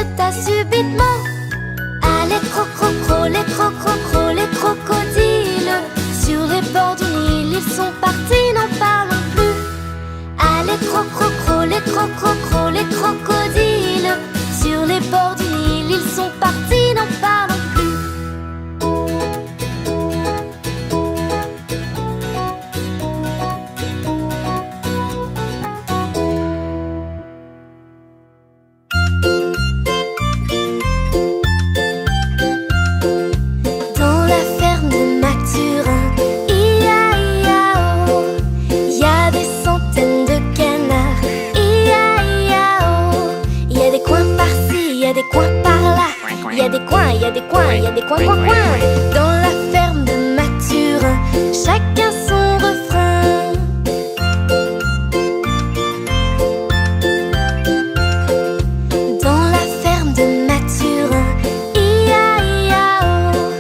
s'arrêta subitement. Ah, les les crocodiles, sur les bords du Nil, ils sont partis, n'en parlons plus. Ah, les crocodiles, sur les bords du Nil, ils sont partis, n'en parlons plus. Dans la ferme de Mathurin, ia-ia-oh, y a des centaines de canards, ia-ia-oh. Y a des coins par-ci, y a des coins par-là, y a des coins, y a des coins, y a des coins. Dans la ferme de Mathurin, chacun son refrain. Dans la ferme de Mathurin, ia-ia-oh,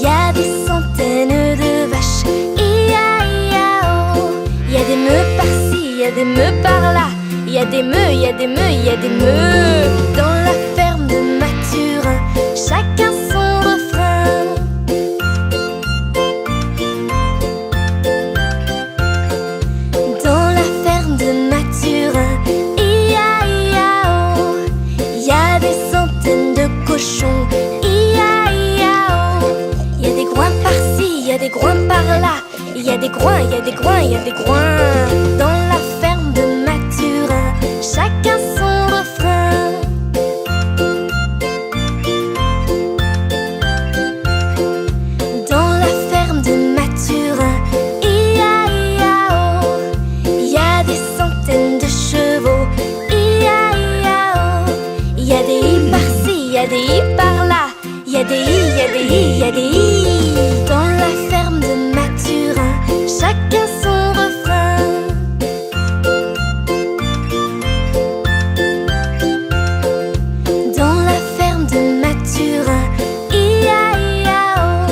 y a des centaines de vaches, ia-ia-oh. Y a des meux par-ci, y a des meux par-là, y a des meux, y a des meux, y a des meux. Dans la ferme de Mathurin, chacun son refrain. Dans la ferme de Mathurin, ia-ia-oh, y a des centaines de cochons, ia-ia-oh. Y a des groins par-ci, y a des groins par-là, y a des groins, y a des groins, y a des groins. Dans la ferme de Mathurin, chacun son refrain. Dans la ferme de Mathurin, ia-ia-oh, y a des centaines de chevaux, ia-ia-oh. Y a des i par-ci, y a des i par-là, y a des i, y a des i, y a des i. Dans la ferme de Mathurin, chacun son refrain. Dans la ferme de Mathurin, ia-ia-oh,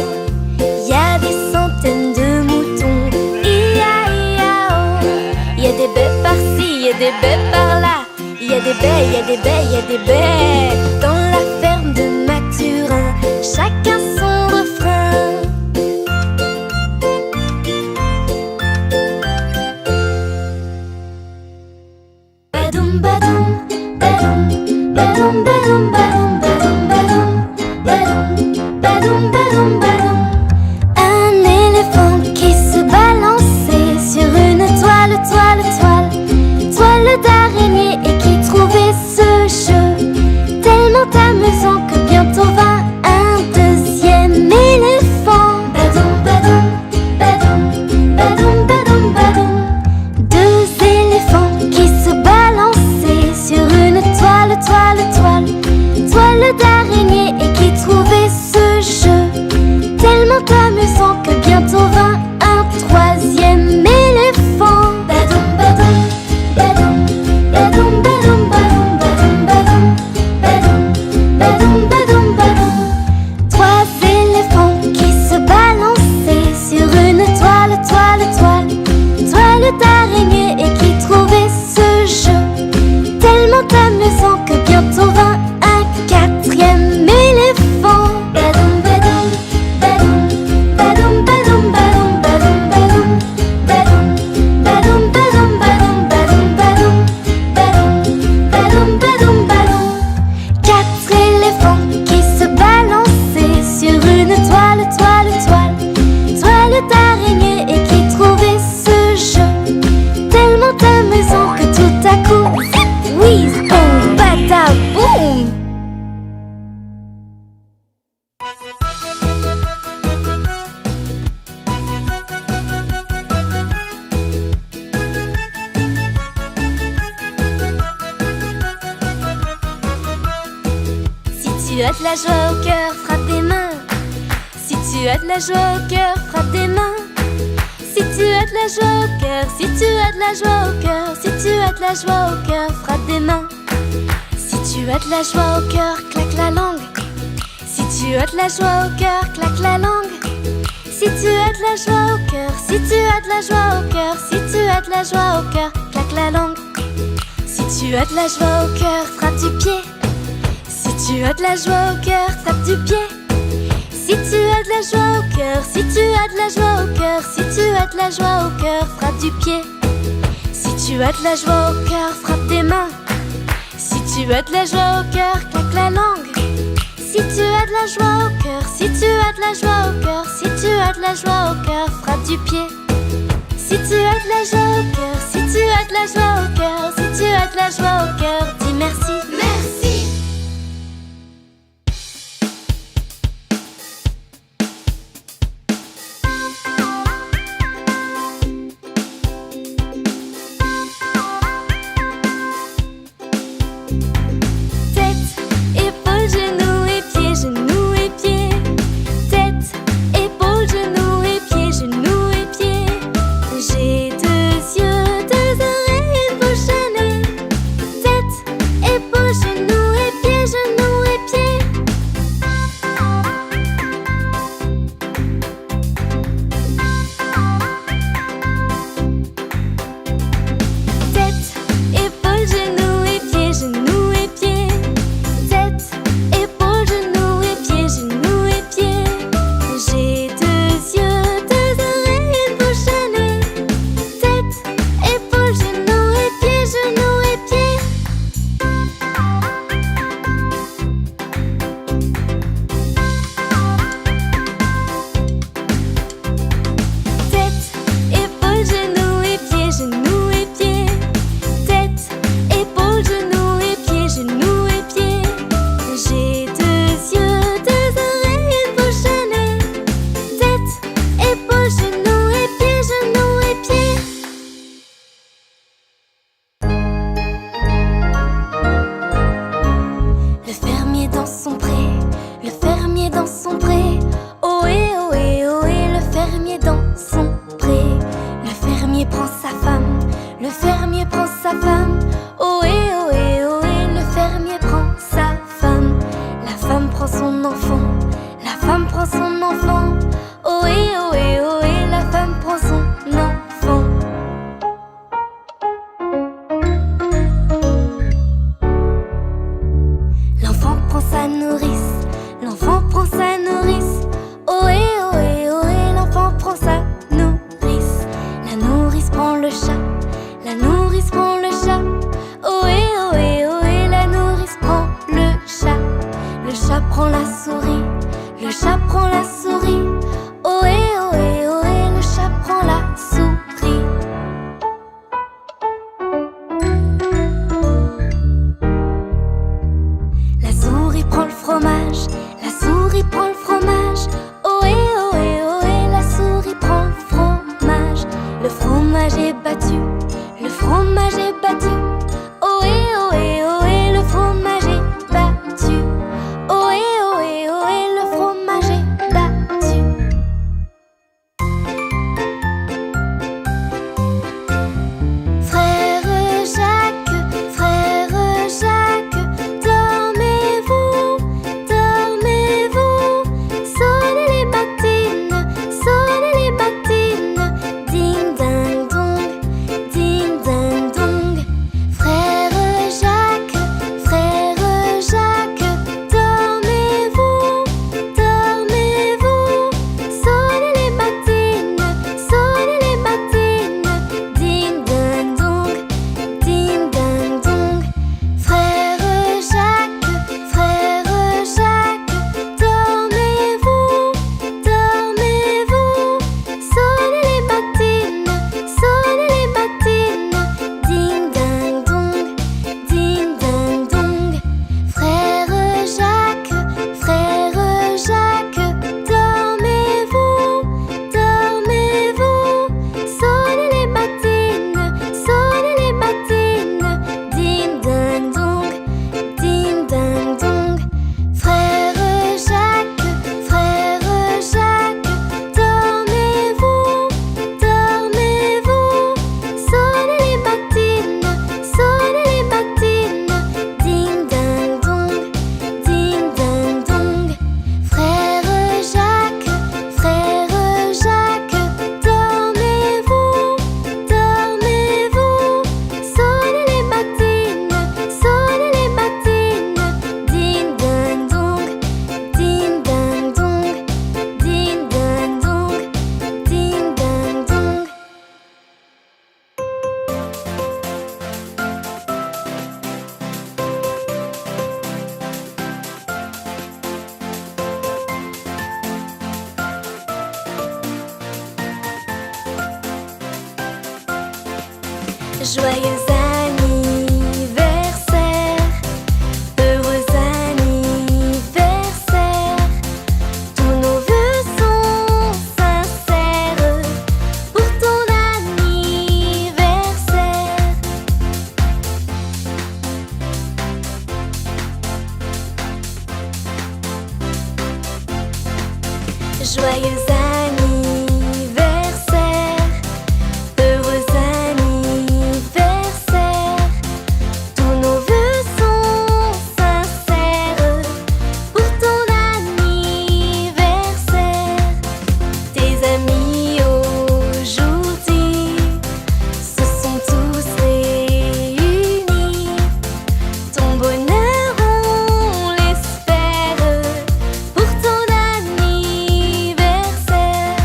y a des centaines de moutons, ia-ia-oh. Y a des baies par-ci, y a des baies par-là, y a des baies, y a des baies, y a des baies. Dans la ferme de Mathurin, chacun son refrain. Badoum, badoum, badoum, badoum, badoum, badoum, badoum, badoum, badoum, badoum, badoum. Un éléphant qui se balançait sur une toile, toile d'araignée, et qui trouvait ce jeu tellement amusant que bientôt vint un deuxième éléphant. Badoum, badoum, badoum, badoum, badoum, badoum. Deux éléphants qui se balançaient sur une toile d'araignée, et qui trouvaient ce jeu tellement amusant que bientôt vint un troisième éléphant. Badoum, badoum, badoum, badoum, badoum, badoum, badoum, badoum, badoum, badoum, badoum. Trois éléphants qui se balançaient sur une toile d'araignée, et qui trouvaient ce jeu tellement amusant que bientôt vint un quatrième éléphant. Badoum, badoum, badoum, badoum, badoum, badoum, badoum, badoum, badoum, badoum, badoum, badoum, badoum, badoum, badoum, badoum, badoum. Quatre éléphants qui se balançaient sur une toile d'araignée, et qui trouvaient ce jeu tellement amusant que tout à coup, whiz, boum, badaboum. Si tu as de la joie au cœur, frappe des mains. Si tu as de la joie au cœur, frappe des mains. Si tu as de la joie au cœur, si tu as de la joie au cœur, si tu as de la joie au cœur, frappe des mains. Si tu as de la joie au cœur, claque la langue. Si tu as de la joie au cœur, claque la langue. Si tu as de la joie au cœur, si tu as de la joie au cœur, si tu as de la joie au cœur, claque la langue. Si tu as de la joie au cœur, frappe du pied. Si tu as de la joie au cœur, tape du pied. Si tu as de la joie au cœur, si tu as de la joie au cœur, si tu as de la joie au cœur, frappe du pied. Si tu as de la joie au cœur, frappe des mains. Si tu as de la joie au cœur, claque la langue. Si tu as de la joie au cœur, si tu as de la joie au cœur, si tu as de la joie au cœur, frappe du pied. Si tu as de la joie au cœur, si tu as de la joie au cœur, si tu as de la joie au cœur, dis merci. Merci. Ding ding dong, Joyeux anniversaire, heureux anniversaire. Tous nos vœux sont sincères pour ton anniversaire. Joyeux anniversaire, heureux anniversaire. Tous nos vœux sont sincères pour ton anniversaire. Tes amis aujourd'hui se sont tous réunis. Ton bonheur, on l'espère pour ton anniversaire.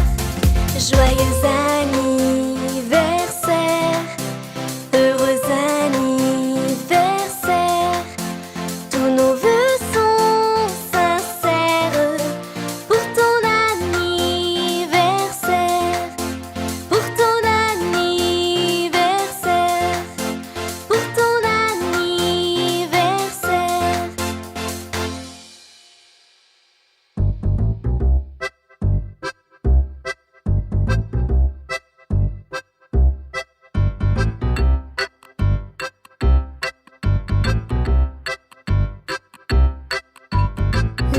Joyeux anniversaire, heureux anniversaire. Tous nos vœux sont sincères pour ton anniversaire. Pour ton anniversaire. Pour ton anniversaire.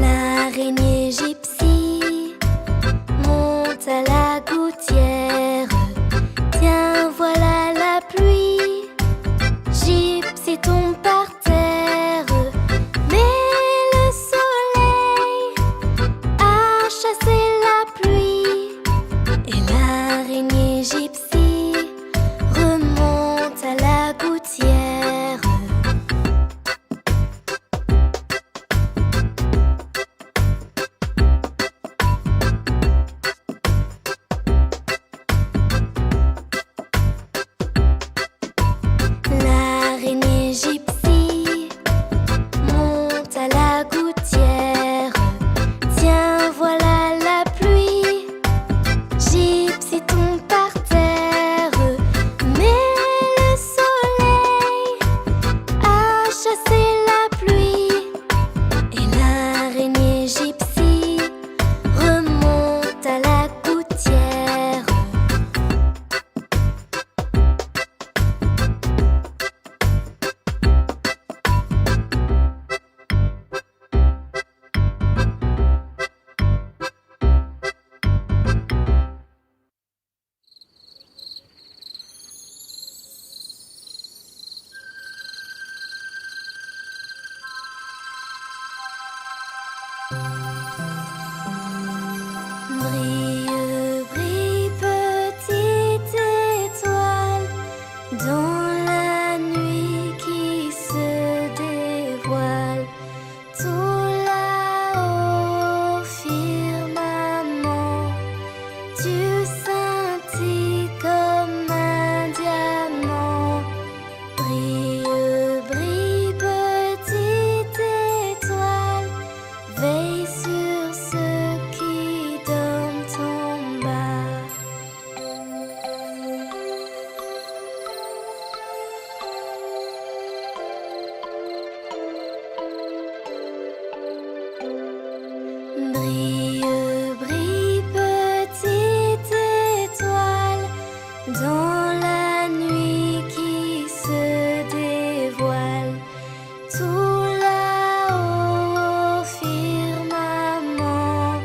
L'araignée gypsy monte à la gouttière. Tiens, voilà la pluie. Gypsy tombe par terre. Mais le soleil a chassé la pluie. Et l'araignée gypsy remonte à la gouttière. L'araignée gypsy monte à la gouttière. Tiens, voilà la pluie. Gypsy tombe par terre. Mais le soleil a chassé la pluie. Et l'araignée gypsy remonte à la gouttière. Brille, brille, petite étoile, dans la nuit qui se dévoile. Tout là-haut, firmament, tu scintilles comme un diamant. Brille, brille, petite étoile, veille sur ceux qui dorment en bas. Brille, brille, petite étoile, dans la nuit qui se dévoile. Tout là-haut, firmament,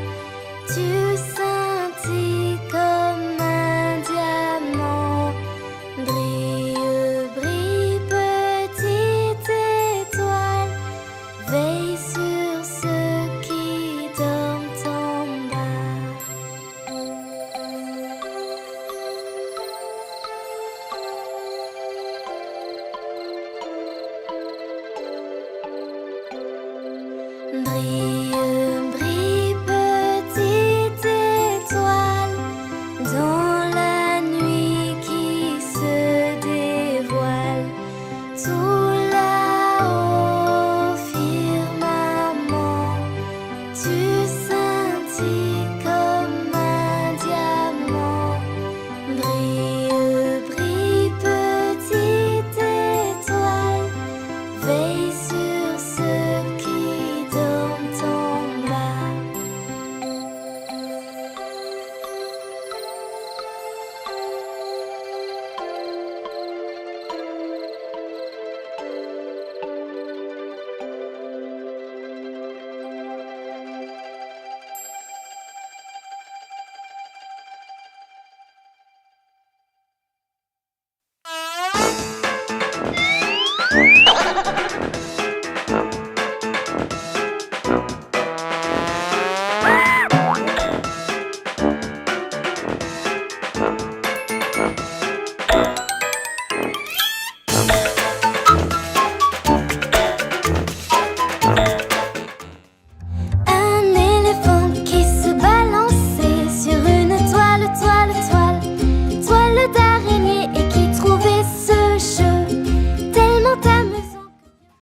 tu scintilles comme un diamant. Brille, brille, petite étoile, veille sur ceux qui dorment en bas. Brille,